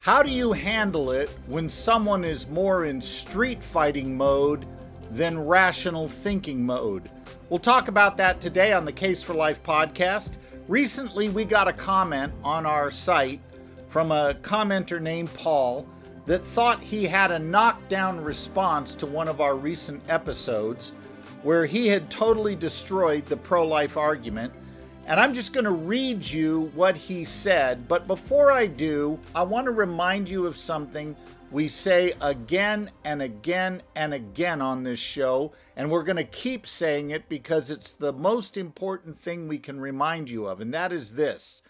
How do you handle it when someone is more in street fighting mode than rational thinking mode? We'll talk about that today on the Case for Life podcast. Recently, we got a comment on our site from a commenter named Paul that thought he had a knockdown response to one of our recent episodes where he had totally destroyed the pro-life argument. And I'm just going to read you what he said. But before I do, I want to remind you of something we say again and again and again on this show. And we're going to keep saying it because it's the most important thing we can remind you of. And that is this: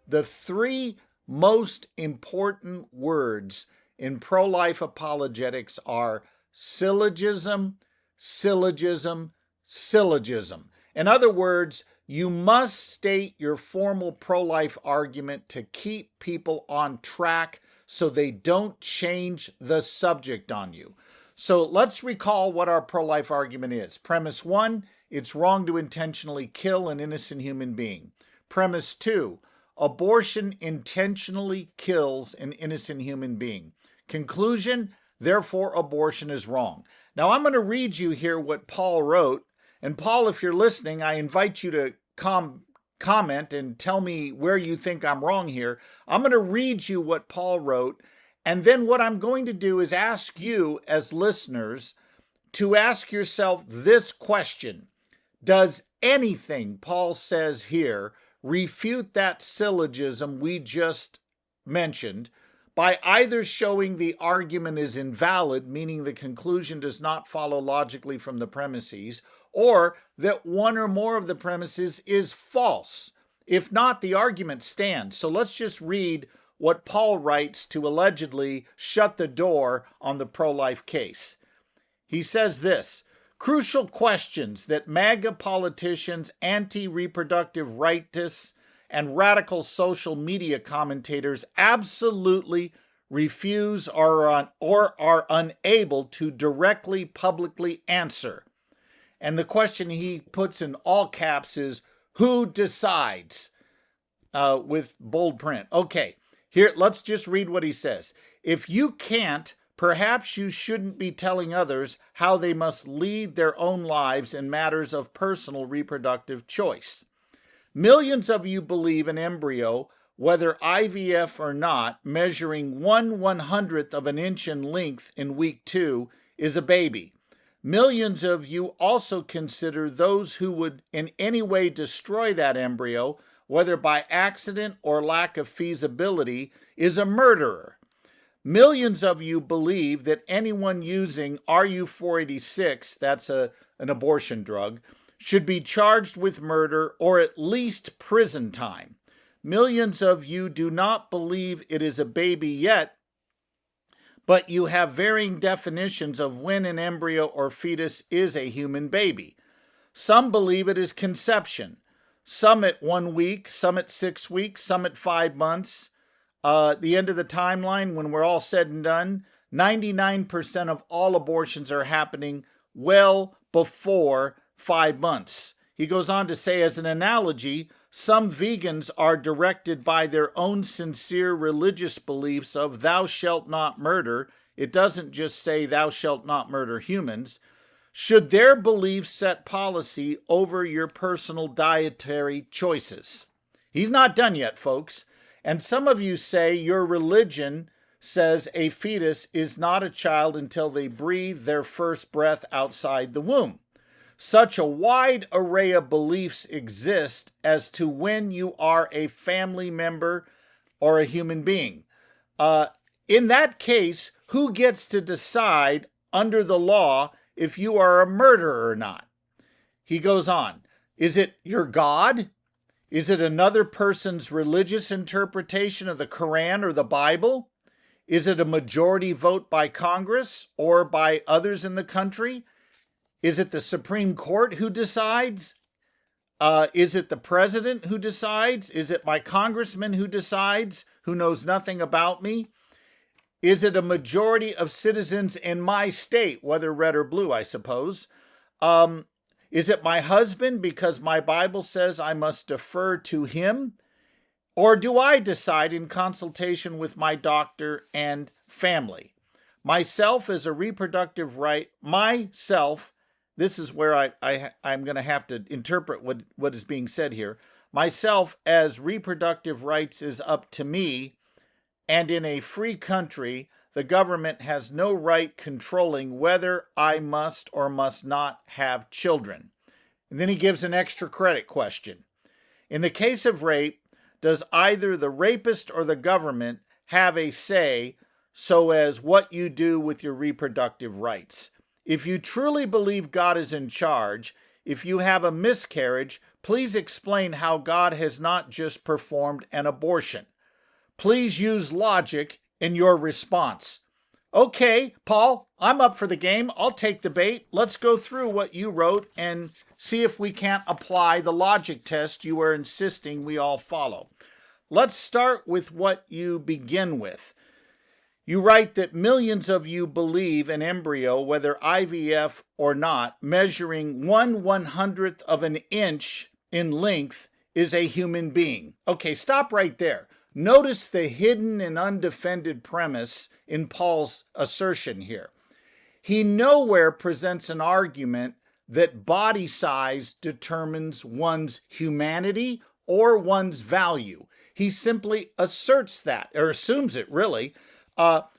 the three most important words in pro-life apologetics are syllogism, syllogism, syllogism. In other words, you must state your formal pro-life argument to keep people on track so they don't change the subject on you. So let's recall what our pro-life argument is. Premise 1, it's wrong to intentionally kill an innocent human being. Premise 2, abortion intentionally kills an innocent human being. Conclusion, therefore abortion is wrong. Now I'm going to read you here what Paul wrote. And Paul, if you're listening, I invite you to comment and tell me where you think I'm wrong here. I'm going to read you what Paul wrote. And then what I'm going to do is ask you as listeners to ask yourself this question: does anything Paul says here refute that syllogism we just mentioned by either showing the argument is invalid, meaning the conclusion does not follow logically from the premises, or that one or more of the premises is false? If not, the argument stands. So let's just read what Paul writes to allegedly shut the door on the pro-life case. He says this: crucial questions that MAGA politicians, anti-reproductive rightists, and radical social media commentators absolutely refuse or are unable to directly publicly answer. And the question he puts in all caps is, who decides? With bold print. Okay, here, let's just read what he says. If you can't, perhaps you shouldn't be telling others how they must lead their own lives in matters of personal reproductive choice. Millions of you believe an embryo, whether IVF or not, measuring 1/100th of an inch in length in week 2, is a baby. Millions of you also consider those who would in any way destroy that embryo, whether by accident or lack of feasibility, is a murderer. Millions of you believe that anyone using RU486, that's an abortion drug, should be charged with murder or at least prison time. Millions of you do not believe it is a baby yet, but you have varying definitions of when an embryo or fetus is a human baby. Some believe it is conception, some at 1 week, some at 6 weeks, some at 5 months. The end of the timeline, when we're all said and done, 99% of all abortions are happening well before 5 months. He goes on to say, as an analogy, some vegans are directed by their own sincere religious beliefs of thou shalt not murder. It doesn't just say thou shalt not murder humans. Should their beliefs set policy over your personal dietary choices? He's not done yet, folks. And some of you say your religion says a fetus is not a child until they breathe their first breath outside the womb. Such a wide array of beliefs exist as to when you are a family member or a human being. In that case, who gets to decide under the law if you are a murderer or not? He goes on. Is it your God? Is it another person's religious interpretation of the Quran or the Bible? Is it a majority vote by Congress or by others in the country? Is it the Supreme Court who decides? Is it the president who decides? Is it my congressman who decides, who knows nothing about me? Is it a majority of citizens in my state, whether red or blue, I suppose? Is it my husband because my Bible says I must defer to him? Or do I decide in consultation with my doctor and family? Myself as a reproductive right, myself, this is where I'm going to have to interpret what is being said here. Myself as reproductive rights is up to me, and in a free country, the government has no right controlling whether I must or must not have children. And then he gives an extra credit question. In the case of rape, does either the rapist or the government have a say so as what you do with your reproductive rights? If you truly believe God is in charge, if you have a miscarriage, please explain how God has not just performed an abortion. Please use logic in your response. Okay, Paul, I'm up for the game. I'll take the bait. Let's go through what you wrote and see if we can't apply the logic test you are insisting we all follow. Let's start with what you begin with. You write that millions of you believe an embryo, whether IVF or not, measuring 1/100th of an inch in length is a human being. Okay, stop right there. Notice the hidden and undefended premise in Paul's assertion here. He nowhere presents an argument that body size determines one's humanity or one's value. He simply asserts that, or assumes it really.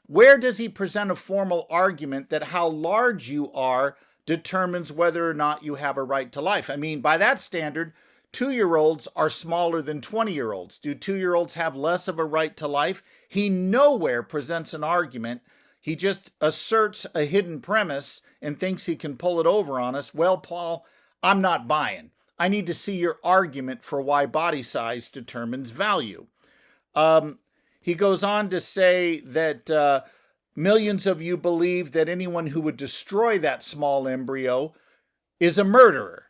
Where does he present a formal argument that how large you are determines whether or not you have a right to life? I mean, by that standard, 2-year-olds are smaller than 20-year-olds. Do 2-year-olds have less of a right to life? He nowhere presents an argument. He just asserts a hidden premise and thinks he can pull it over on us. Well, Paul, I'm not buying. I need to see your argument for why body size determines value. He goes on to say that millions of you believe that anyone who would destroy that small embryo is a murderer.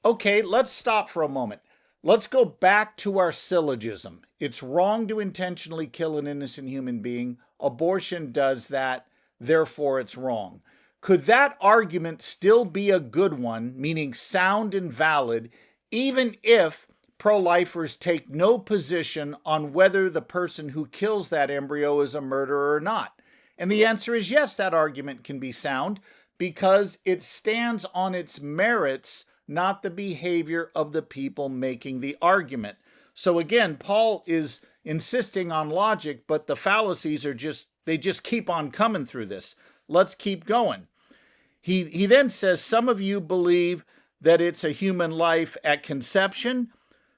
Okay, let's stop for a moment. Let's go back to our syllogism. It's wrong to intentionally kill an innocent human being. Abortion does that, therefore it's wrong. Could that argument still be a good one, meaning sound and valid, even if pro-lifers take no position on whether the person who kills that embryo is a murderer or not? And the answer is yes, that argument can be sound because it stands on its merits, not the behavior of the people making the argument. So again, Paul is insisting on logic, but the fallacies are just keep on coming through this. Let's keep going. He then says, some of you believe that it's a human life at conception,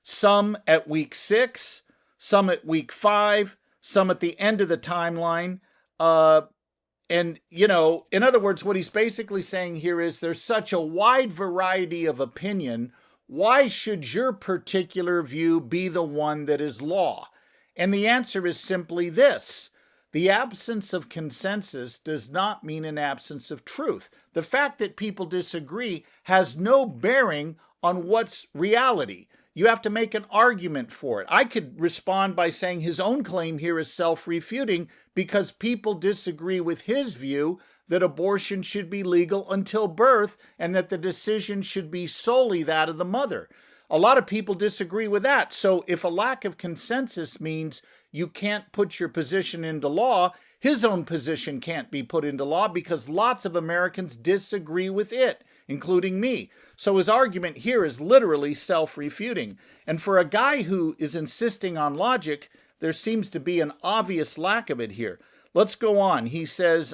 some at week 6, some at week 5, some at the end of the timeline. And, in other words, what he's basically saying here is there's such a wide variety of opinion. Why should your particular view be the one that is law? And the answer is simply this. The absence of consensus does not mean an absence of truth. The fact that people disagree has no bearing on what's reality. You have to make an argument for it. I could respond by saying his own claim here is self-refuting because people disagree with his view that abortion should be legal until birth and that the decision should be solely that of the mother. A lot of people disagree with that. So if a lack of consensus means you can't put your position into law, his own position can't be put into law because lots of Americans disagree with it, including me. So his argument here is literally self-refuting. And for a guy who is insisting on logic, there seems to be an obvious lack of it here. Let's go on. He says,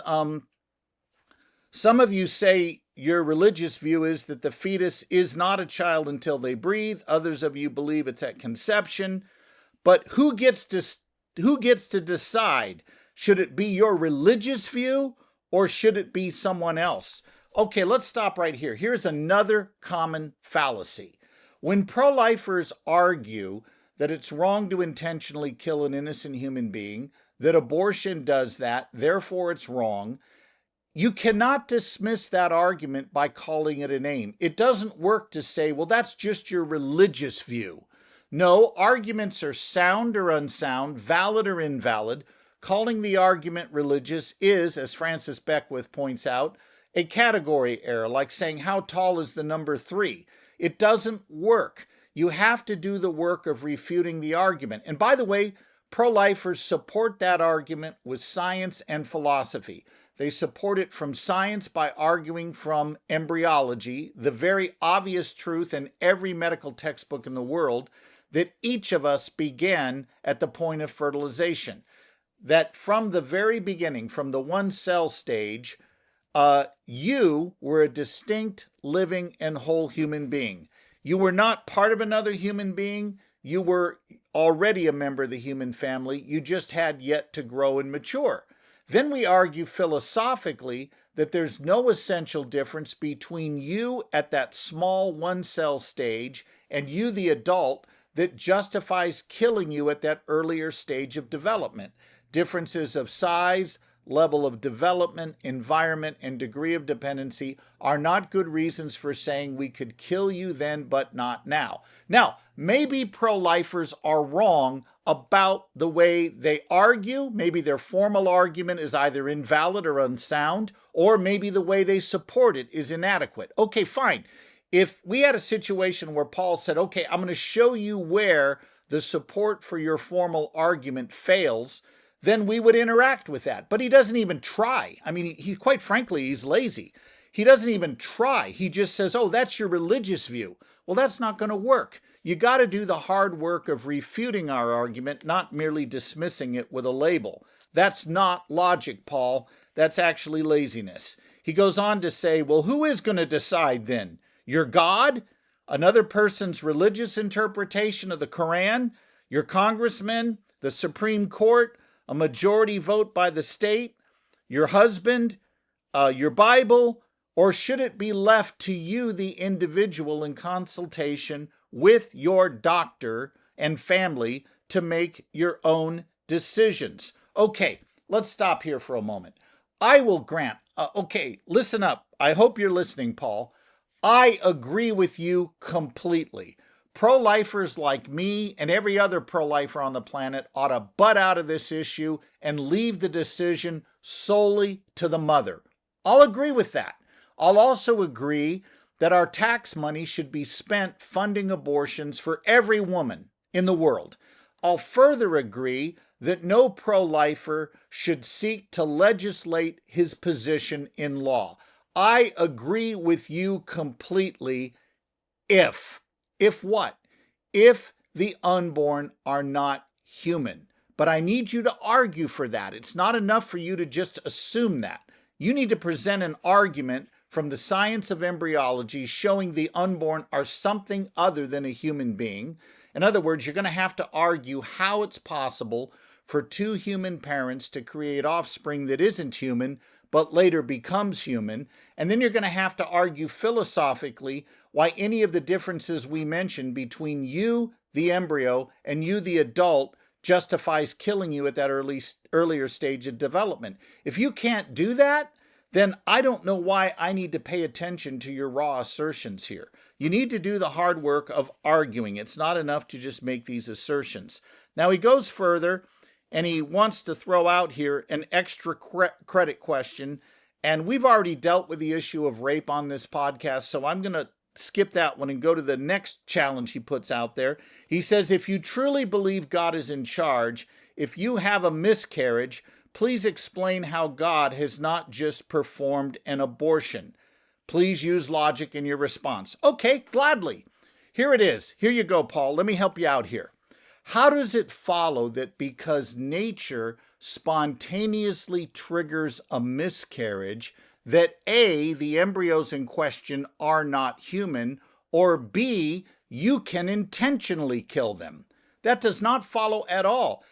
some of you say your religious view is that the fetus is not a child until they breathe. Others of you believe it's at conception. But who gets to decide? Should it be your religious view or should it be someone else? Okay, let's stop right here. Here's another common fallacy. When pro-lifers argue that it's wrong to intentionally kill an innocent human being, that abortion does that, therefore it's wrong, you cannot dismiss that argument by calling it a name. It doesn't work to say, well, that's just your religious view. No, arguments are sound or unsound, valid or invalid. Calling the argument religious is, as Francis Beckwith points out, a category error, like saying how tall is the number 3. It doesn't work. you have to do the work of refuting the argument. And by the way, pro-lifers support that argument with science and philosophy. They support it from science by arguing from embryology, the very obvious truth in every medical textbook in the world, that each of us began at the point of fertilization. That from the very beginning, from the one cell stage, you were a distinct, living, and whole human being. You were not part of another human being. You were already a member of the human family. You just had yet to grow and mature. Then we argue philosophically that there's no essential difference between you at that small one cell stage and you, the adult, that justifies killing you at that earlier stage of development. Differences of size, level of development, environment, and degree of dependency are not good reasons for saying we could kill you then but not now. Now, maybe pro-lifers are wrong about the way they argue. Maybe their formal argument is either invalid or unsound, or maybe the way they support it is inadequate. Okay, fine. If we had a situation where Paul said, okay, I'm going to show you where the support for your formal argument fails, then we would interact with that. But he doesn't even try. I mean, he quite frankly, he's lazy. He doesn't even try. He just says, oh, that's your religious view. Well, that's not going to work. You got to do the hard work of refuting our argument, not merely dismissing it with a label. That's not logic, Paul. That's actually laziness. He goes on to say, well, who is going to decide then? Your God? Another person's religious interpretation of the Quran? Your congressman? The Supreme Court? A majority vote by the state? Your husband? Your Bible? Or should it be left to you, the individual, in consultation with your doctor and family to make your own decisions? Okay, let's stop here for a moment. I will grant, okay, listen up. I hope you're listening, Paul. I agree with you completely. Pro-lifers like me and every other pro-lifer on the planet ought to butt out of this issue and leave the decision solely to the mother. I'll agree with that. I'll also agree that our tax money should be spent funding abortions for every woman in the world. I'll further agree that no pro-lifer should seek to legislate his position in law. I agree with you completely if what? If the unborn are not human. But I need you to argue for that. It's not enough for you to just assume that. You need to present an argument from the science of embryology showing the unborn are something other than a human being. In other words, you're going to have to argue how it's possible for two human parents to create offspring that isn't human, but later becomes human. And then you're going to have to argue philosophically why any of the differences we mentioned between you, the embryo, and you, the adult, justifies killing you at that earlier stage of development. If you can't do that, then I don't know why I need to pay attention to your raw assertions here. You need to do the hard work of arguing. It's not enough to just make these assertions. Now he goes further, and he wants to throw out here an extra credit question. And we've already dealt with the issue of rape on this podcast, so I'm going to skip that one and go to the next challenge he puts out there. He says, if you truly believe God is in charge, if you have a miscarriage, please explain how God has not just performed an abortion. Please use logic in your response. Okay, gladly. Here it is. Here you go, Paul. Let me help you out here. How does it follow that because nature spontaneously triggers a miscarriage, that A, the embryos in question are not human, or B, you can intentionally kill them? That does not follow at all.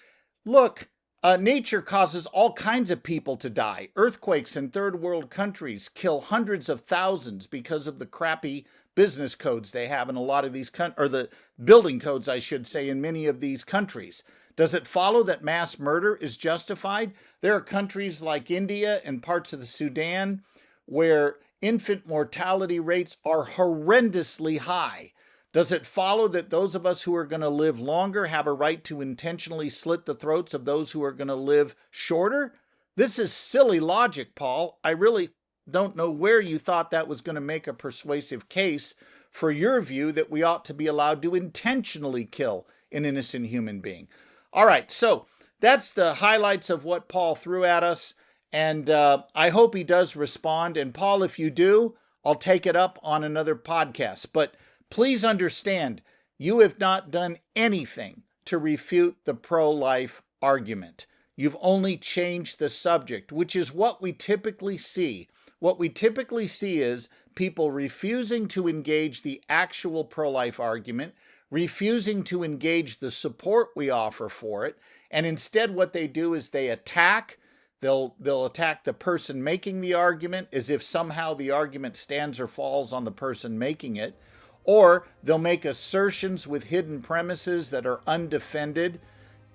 Look, nature causes all kinds of people to die. Earthquakes in third world countries kill hundreds of thousands because of the crappy business codes they have in a lot of these or the building codes, I should say, in many of these countries. Does it follow that mass murder is justified? There are countries like India and parts of the Sudan where infant mortality rates are horrendously high. Does it follow that those of us who are going to live longer have a right to intentionally slit the throats of those who are going to live shorter? This is silly logic, Paul. I really don't know where you thought that was going to make a persuasive case for your view that we ought to be allowed to intentionally kill an innocent human being. All right, so that's the highlights of what Paul threw at us, and I hope he does respond. And Paul, if you do, I'll take it up on another podcast. But please understand, you have not done anything to refute the pro-life argument. You've only changed the subject, which is what we typically see. What we typically see is people refusing to engage the actual pro-life argument, refusing to engage the support we offer for it, and instead what they do is they attack. They'll attack the person making the argument as if somehow the argument stands or falls on the person making it, or they'll make assertions with hidden premises that are undefended.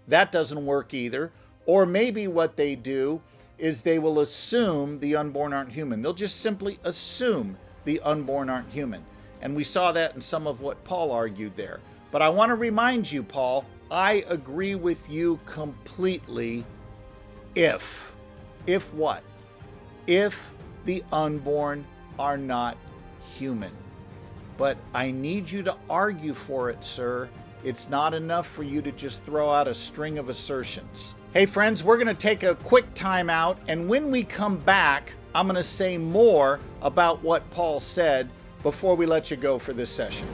That doesn't work either. Or maybe what they do is they will assume the unborn aren't human. They'll just simply assume the unborn aren't human. And we saw that in some of what Paul argued there. But I want to remind you, Paul, I agree with you completely if what? If the unborn are not human. But I need you to argue for it, sir. It's not enough for you to just throw out a string of assertions. Hey friends, we're going to take a quick time out, and when we come back, I'm going to say more about what Paul said before we let you go for this session.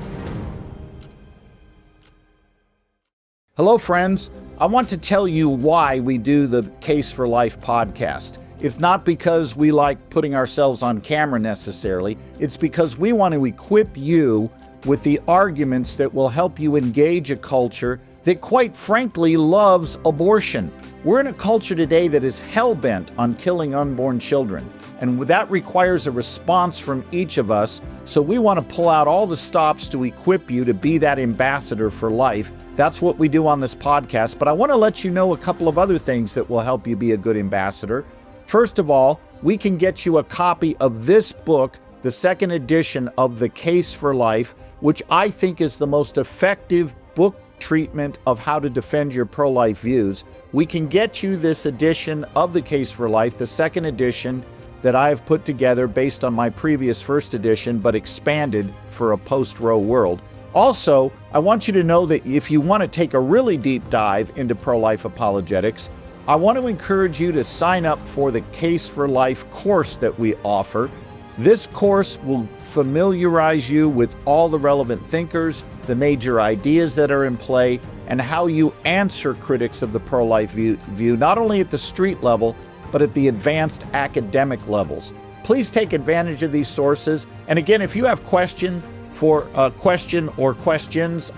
Hello friends, I want to tell you why we do the Case for Life podcast. It's not because we like putting ourselves on camera necessarily. It's because we want to equip you with the arguments that will help you engage a culture that quite frankly loves abortion. We're in a culture today that is hell-bent on killing unborn children, and that requires a response from each of us, so we want to pull out all the stops to equip you to be that ambassador for life. That's what we do on this podcast, but I want to let you know a couple of other things that will help you be a good ambassador. First of all, we can get you a copy of this book, the second edition of The Case for Life, which I think is the most effective book treatment of how to defend your pro-life views. We can get you this edition of The Case for Life, the second edition that I've put together based on my previous first edition, but expanded for a post-Roe world. Also, I want you to know that if you want to take a really deep dive into pro-life apologetics, I want to encourage you to sign up for the Case for Life course that we offer. This course will familiarize you with all the relevant thinkers, the major ideas that are in play, and how you answer critics of the pro-life view, not only at the street level, but at the advanced academic levels. Please take advantage of these sources. And again, if you have questions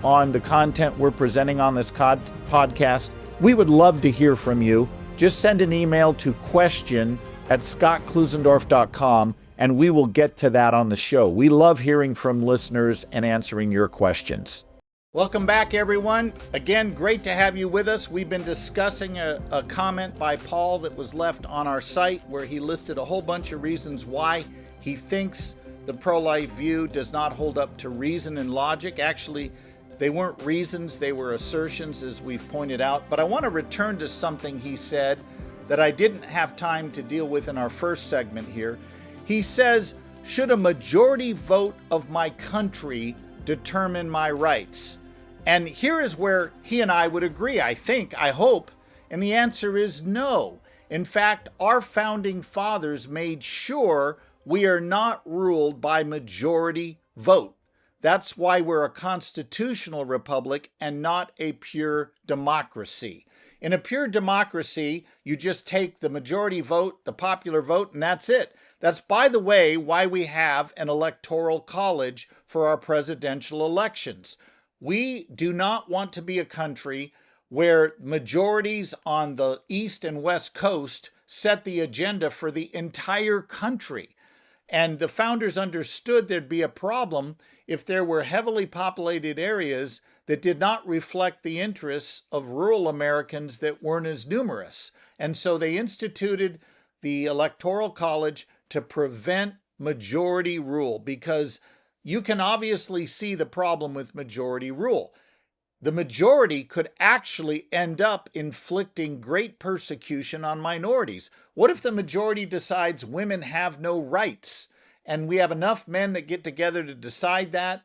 on the content we're presenting on this podcast, we would love to hear from you. Just send an email to question@scottklusendorf.com, and we will get to that on the show. We love hearing from listeners and answering your questions. Welcome back, everyone. Again, great to have you with us. We've been discussing a comment by Paul that was left on our site where he listed a whole bunch of reasons why he thinks the pro-life view does not hold up to reason and logic. Actually, they weren't reasons, they were assertions, as we've pointed out. But I want to return to something he said that I didn't have time to deal with in our first segment here. He says, should a majority vote of my country determine my rights? And here is where he and I would agree, I hope. And the answer is no. In fact, our founding fathers made sure we are not ruled by majority vote. That's why we're a constitutional republic and not a pure democracy. In a pure democracy, you just take the majority vote, the popular vote, and that's it. That's, by the way, why we have an electoral college for our presidential elections. We do not want to be a country where majorities on the East and West Coast set the agenda for the entire country. And the founders understood there'd be a problem if there were heavily populated areas that did not reflect the interests of rural Americans that weren't as numerous. And so they instituted the Electoral College to prevent majority rule, because you can obviously see the problem with majority rule. The majority could actually end up inflicting great persecution on minorities. What if the majority decides women have no rights, and we have enough men that get together to decide that,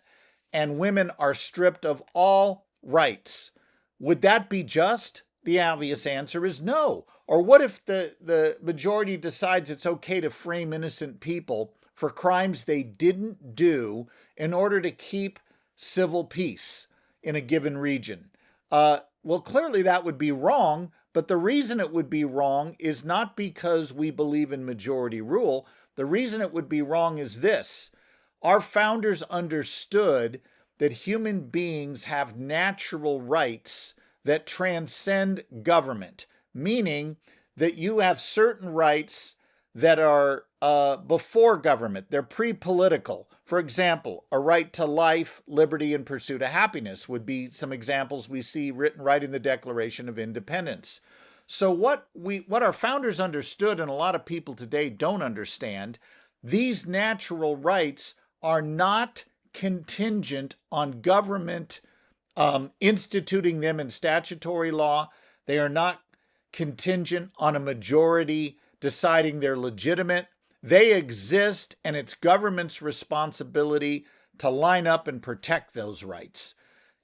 and women are stripped of all rights. Would that be just? The obvious answer is no. Or what if the majority decides it's okay to frame innocent people for crimes they didn't do in order to keep civil peace in a given region? Well, clearly that would be wrong, but the reason it would be wrong is not because we believe in majority rule. The reason it would be wrong is this. Our founders understood that human beings have natural rights that transcend government, meaning that you have certain rights that are before government. They're pre-political. For example, a right to life, liberty, and pursuit of happiness would be some examples we see written right in the Declaration of Independence. So what our founders understood, and a lot of people today don't understand, these natural rights are not contingent on government instituting them in statutory law. They are not contingent on a majority deciding they're legitimate. They exist, and it's government's responsibility to line up and protect those rights.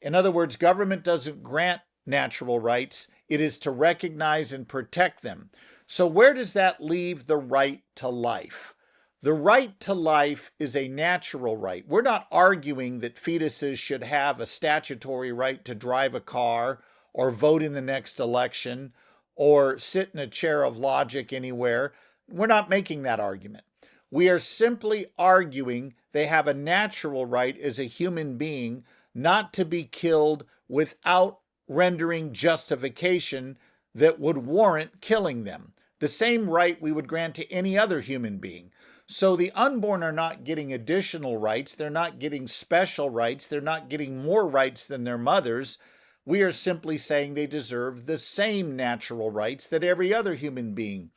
In other words, government doesn't grant natural rights. It is to recognize and protect them. So where does that leave the right to life? The right to life is a natural right. We're not arguing that fetuses should have a statutory right to drive a car or vote in the next election or sit in a chair of logic anywhere. We're not making that argument. We are simply arguing they have a natural right as a human being not to be killed without rendering justification that would warrant killing them. The same right we would grant to any other human being. So the unborn are not getting additional rights. They're not getting special rights. They're not getting more rights than their mothers. We are simply saying they deserve the same natural rights that every other human being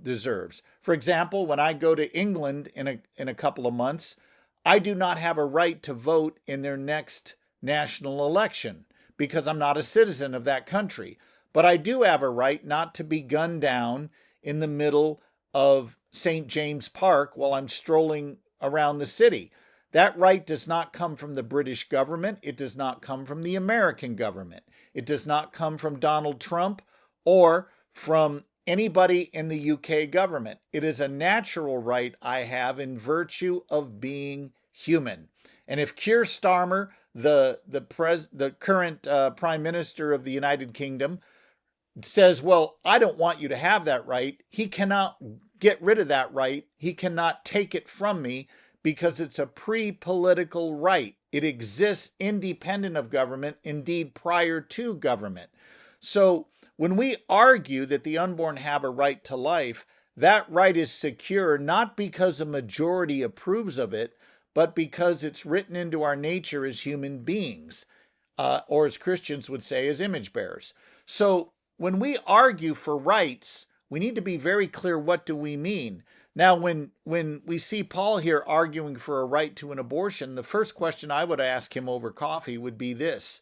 deserves. For example, when I go to England in a couple of months, I do not have a right to vote in their next national election because I'm not a citizen of that country. But I do have a right not to be gunned down in the middle of St. James Park while I'm strolling around the city. That right does not come from the British government. It does not come from the American government. It does not come from Donald Trump or from anybody in the UK government. It is a natural right I have in virtue of being human. And if Keir Starmer, the current Prime Minister of the United Kingdom, says, well, I don't want you to have that right, he cannot get rid of that right. He cannot take it from me because it's a pre-political right. It exists independent of government, indeed prior to government. So when we argue that the unborn have a right to life, that right is secure not because a majority approves of it, but because it's written into our nature as human beings, or as Christians would say, as image bearers. So when we argue for rights, we need to be very clear, what do we mean? Now, when we see Paul here arguing for a right to an abortion, the first question I would ask him over coffee would be this: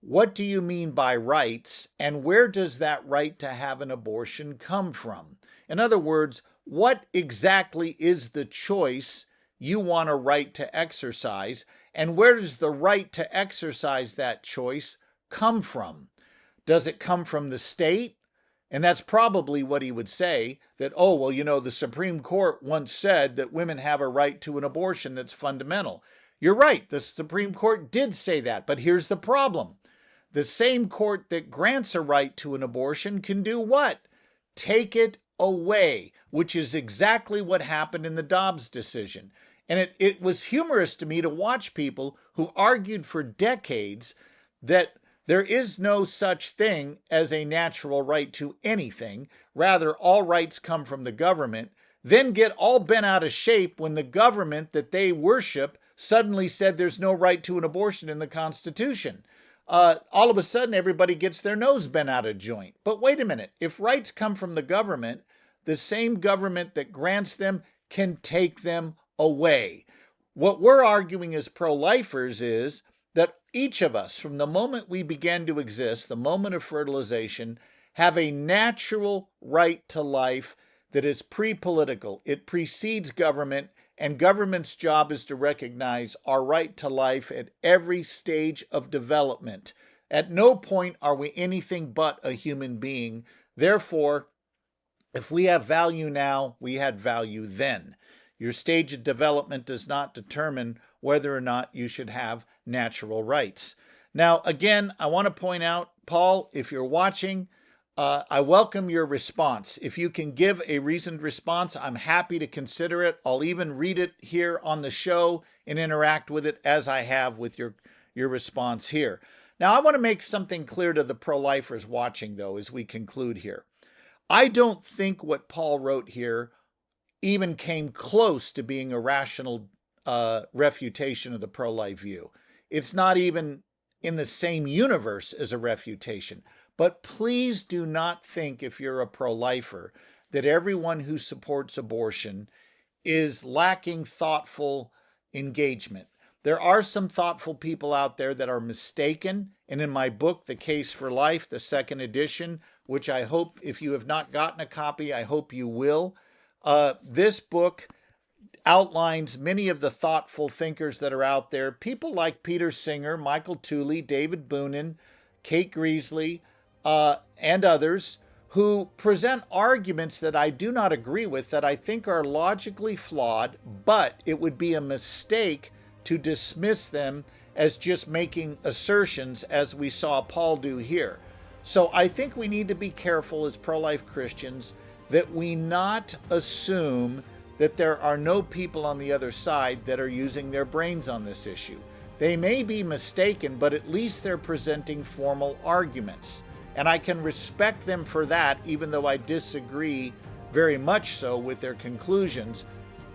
what do you mean by rights, and where does that right to have an abortion come from? In other words, what exactly is the choice you want a right to exercise, and where does the right to exercise that choice come from? Does it come from the state? And that's probably what he would say, that, oh, well, the Supreme Court once said that women have a right to an abortion that's fundamental. You're right, the Supreme Court did say that, but here's the problem. The same court that grants a right to an abortion can do what? Take it away, which is exactly what happened in the Dobbs decision. And it was humorous to me to watch people who argued for decades that there is no such thing as a natural right to anything. Rather, all rights come from the government, then get all bent out of shape when the government that they worship suddenly said there's no right to an abortion in the Constitution. All of a sudden, everybody gets their nose bent out of joint. But wait a minute, if rights come from the government, the same government that grants them can take them away. What we're arguing as pro-lifers is that each of us, from the moment we began to exist, the moment of fertilization, have a natural right to life that is pre-political. It precedes government, and government's job is to recognize our right to life at every stage of development. At no point are we anything but a human being. Therefore, if we have value now, we had value then. Your stage of development does not determine whether or not you should have natural rights. Now, again, I want to point out, Paul, if you're watching, I welcome your response. If you can give a reasoned response, I'm happy to consider it. I'll even read it here on the show and interact with it as I have with your response here. Now, I want to make something clear to the pro-lifers watching, though, as we conclude here. I don't think what Paul wrote here even came close to being a rational refutation of the pro-life view. It's not even in the same universe as a refutation. But please do not think, if you're a pro-lifer, that everyone who supports abortion is lacking thoughtful engagement. There are some thoughtful people out there that are mistaken. And in my book, The Case for Life, the second edition, which I hope, if you have not gotten a copy, I hope you will. This book outlines many of the thoughtful thinkers that are out there. People like Peter Singer, Michael Tooley, David Boonin, Kate Greasley, and others who present arguments that I do not agree with, that I think are logically flawed, but it would be a mistake to dismiss them as just making assertions, as we saw Paul do here. So I think we need to be careful as pro-life Christians that we not assume that there are no people on the other side that are using their brains on this issue. They may be mistaken, but at least they're presenting formal arguments. And I can respect them for that, even though I disagree very much so with their conclusions.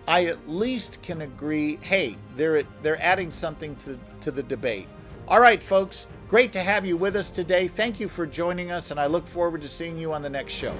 I at least can agree, hey, they're adding something to the debate. All right, folks, great to have you with us today. Thank you for joining us, and I look forward to seeing you on the next show.